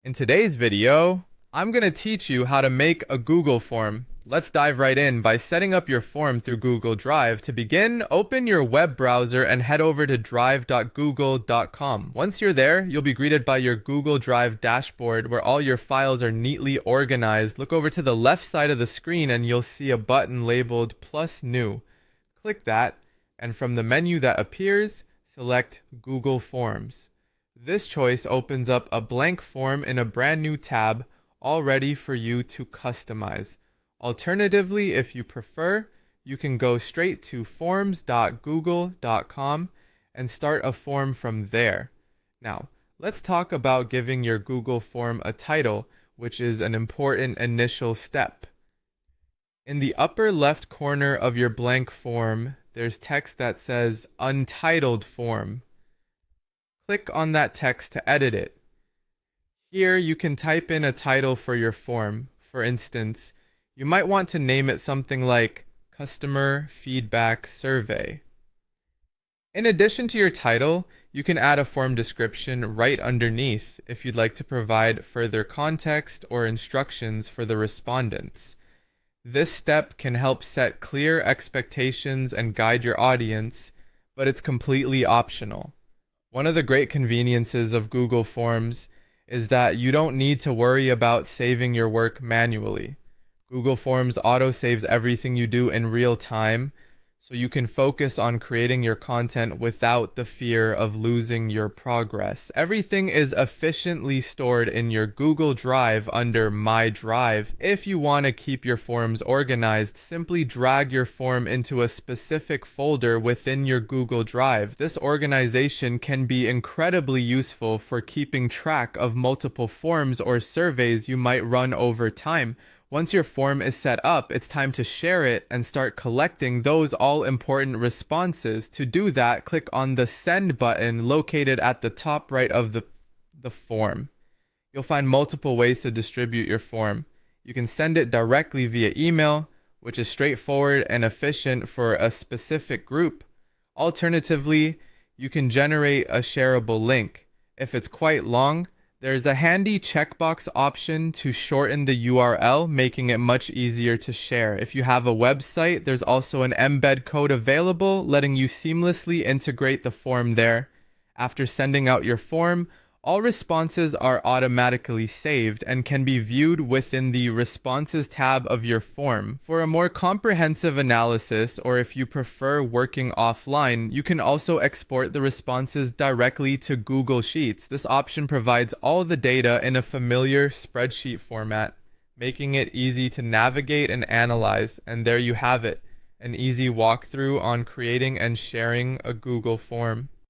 In today's video, I'm going to teach you how to make a Google form. Let's dive right in by setting up your form through Google Drive. To begin, open your web browser and head over to drive.google.com. Once you're there, you'll be greeted by your Google Drive dashboard where all your files are neatly organized. Look over to the left side of the screen and you'll see a button labeled Plus New. Click that, and from the menu that appears, select Google Forms. This choice opens up a blank form in a brand new tab, all ready for you to customize. Alternatively, if you prefer, you can go straight to forms.google.com and start a form from there. Now, let's talk about giving your Google form a title, which is an important initial step. In the upper left corner of your blank form, there's text that says Untitled Form. Click on that text to edit it. Here you can type in a title for your form. For instance, you might want to name it something like Customer Feedback Survey. In addition to your title, you can add a form description right underneath if you'd like to provide further context or instructions for the respondents. This step can help set clear expectations and guide your audience, but it's completely optional. One of the great conveniences of Google Forms is that you don't need to worry about saving your work manually. Google Forms auto-saves everything you do in real time, so you can focus on creating your content without the fear of losing your progress. Everything is efficiently stored in your Google Drive under My Drive. If you want to keep your forms organized, simply drag your form into a specific folder within your Google Drive. This organization can be incredibly useful for keeping track of multiple forms or surveys you might run over time. Once your form is set up, it's time to share it and start collecting those all-important responses. To do that, click on the Send button located at the top right of the form. You'll find multiple ways to distribute your form. You can send it directly via email, which is straightforward and efficient for a specific group. Alternatively, you can generate a shareable link. If it's quite long, there's a handy checkbox option to shorten the URL, making it much easier to share. If you have a website, there's also an embed code available, letting you seamlessly integrate the form there. After sending out your form, all responses are automatically saved and can be viewed within the Responses tab of your form. For a more comprehensive analysis, or if you prefer working offline, you can also export the responses directly to Google Sheets. This option provides all the data in a familiar spreadsheet format, making it easy to navigate and analyze. And there you have it, an easy walkthrough on creating and sharing a Google form.